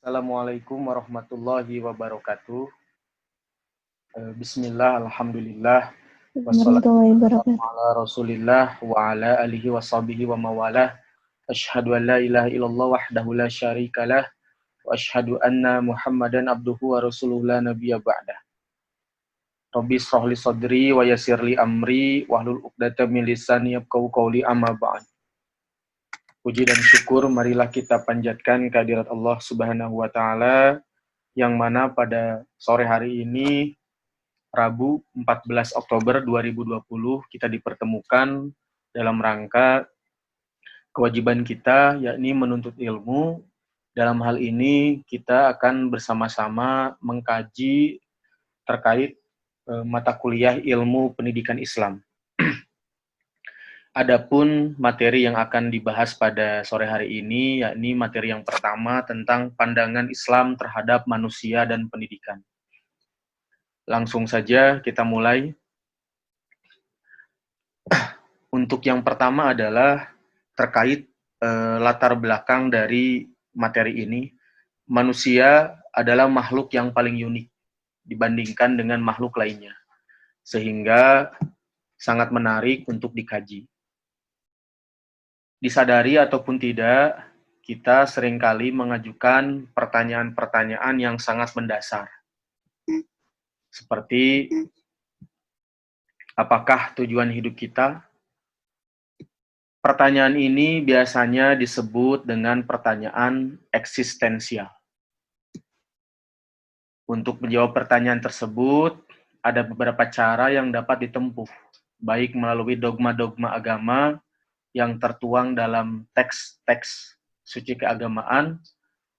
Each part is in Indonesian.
Assalamualaikum warahmatullahi wabarakatuh. Bismillah, alhamdulillah, wassalatu Warahmatullahi wassalamu wabarakatuh. ala rasulillah wa ala alihi wa sahbihi wa mawalah. Ashhadu an la ilaha illallah wahdahu la syarikalah wa ashhadu anna muhammadan abduhu wa rasuluhu la nabiyya ba'dah. Rabbi shrah li sadri wa yassir li amri wahlul 'uqdatam min lisani yafqahu qawli amma ba'd. Puji dan syukur marilah kita panjatkan kehadirat Allah Subhanahu wa taala yang mana pada sore hari ini Rabu 14 Oktober 2020 kita dipertemukan dalam rangka kewajiban kita yakni menuntut ilmu. Dalam hal ini kita akan bersama-sama mengkaji terkait mata kuliah ilmu pendidikan Islam. Adapun materi yang akan dibahas pada sore hari ini yakni materi yang pertama tentang pandangan Islam terhadap manusia dan pendidikan. Langsung saja kita mulai. Untuk yang pertama adalah terkait latar belakang dari materi ini. Manusia adalah makhluk yang paling unik dibandingkan dengan makhluk lainnya, sehingga sangat menarik untuk dikaji. Disadari ataupun tidak, kita seringkali mengajukan pertanyaan-pertanyaan yang sangat mendasar. Seperti, apakah tujuan hidup kita? Pertanyaan ini biasanya disebut dengan pertanyaan eksistensial. Untuk menjawab pertanyaan tersebut, ada beberapa cara yang dapat ditempuh, baik melalui dogma-dogma agama yang tertuang dalam teks-teks suci keagamaan,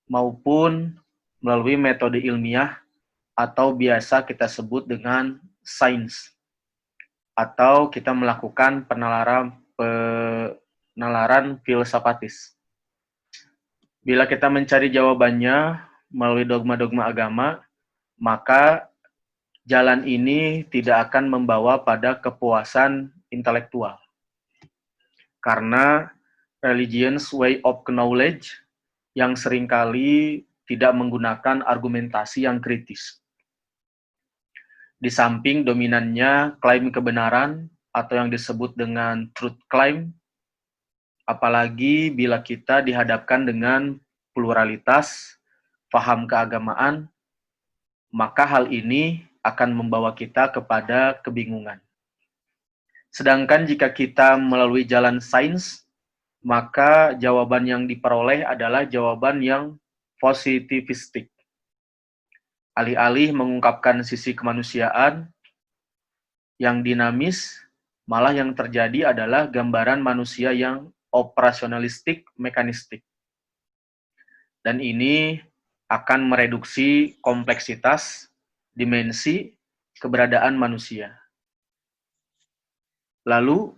maupun melalui metode ilmiah atau biasa kita sebut dengan sains, atau kita melakukan penalaran filsafatis. Bila kita mencari jawabannya melalui dogma-dogma agama, maka jalan ini tidak akan membawa pada kepuasan intelektual. Karena religion's way of knowledge yang seringkali tidak menggunakan argumentasi yang kritis. Di samping dominannya klaim kebenaran atau yang disebut dengan truth claim, apalagi bila kita dihadapkan dengan pluralitas paham keagamaan, maka hal ini akan membawa kita kepada kebingungan. Sedangkan jika kita melalui jalan sains, maka jawaban yang diperoleh adalah jawaban yang positivistik. Alih-alih mengungkapkan sisi kemanusiaan yang dinamis, malah yang terjadi adalah gambaran manusia yang operasionalistik, mekanistik. Dan ini akan mereduksi kompleksitas, dimensi, keberadaan manusia. Lalu,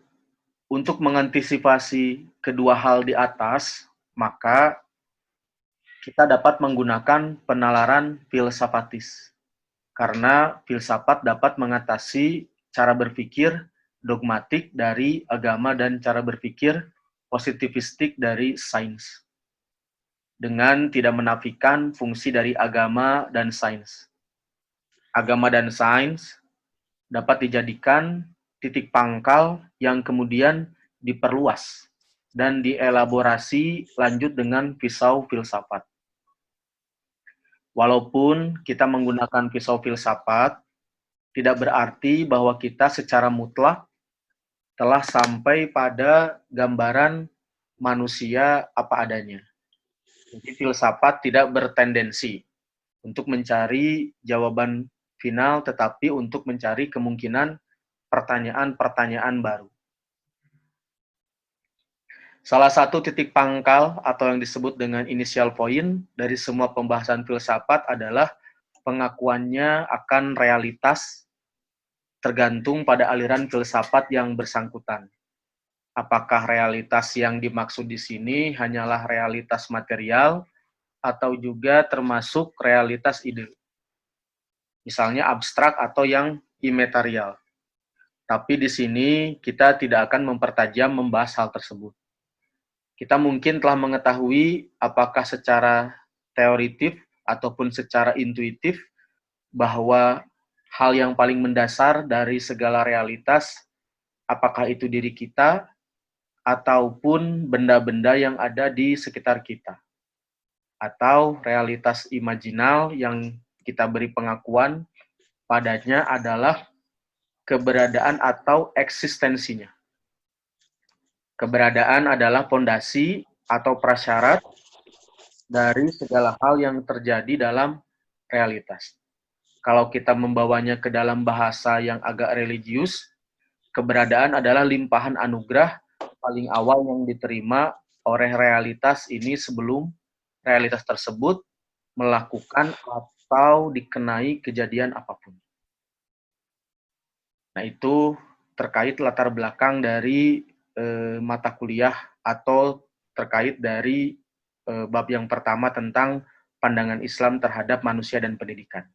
untuk mengantisipasi kedua hal di atas, maka kita dapat menggunakan penalaran filsafatis. Karena filsafat dapat mengatasi cara berpikir dogmatik dari agama dan cara berpikir positivistik dari sains, dengan tidak menafikan fungsi dari agama dan sains. Agama dan sains dapat dijadikan titik pangkal yang kemudian diperluas dan dielaborasi lanjut dengan pisau filsafat. Walaupun kita menggunakan pisau filsafat, tidak berarti bahwa kita secara mutlak telah sampai pada gambaran manusia apa adanya. Jadi filsafat tidak bertendensi untuk mencari jawaban final, tetapi untuk mencari kemungkinan pertanyaan-pertanyaan baru. Salah satu titik pangkal atau yang disebut dengan initial point dari semua pembahasan filsafat adalah pengakuannya akan realitas tergantung pada aliran filsafat yang bersangkutan. Apakah realitas yang dimaksud di sini hanyalah realitas material atau juga termasuk realitas ide? Misalnya abstrak atau yang imaterial. Tapi di sini kita tidak akan mempertajam membahas hal tersebut. Kita mungkin telah mengetahui apakah secara teoritif ataupun secara intuitif bahwa hal yang paling mendasar dari segala realitas, apakah itu diri kita ataupun benda-benda yang ada di sekitar kita, atau realitas imajinal yang kita beri pengakuan padanya adalah keberadaan atau eksistensinya. Keberadaan adalah pondasi atau prasyarat dari segala hal yang terjadi dalam realitas. Kalau kita membawanya ke dalam bahasa yang agak religius, keberadaan adalah limpahan anugerah paling awal yang diterima oleh realitas ini sebelum realitas tersebut melakukan atau dikenai kejadian apapun. Nah, itu terkait latar belakang dari mata kuliah atau terkait dari bab yang pertama tentang pandangan Islam terhadap manusia dan pendidikan.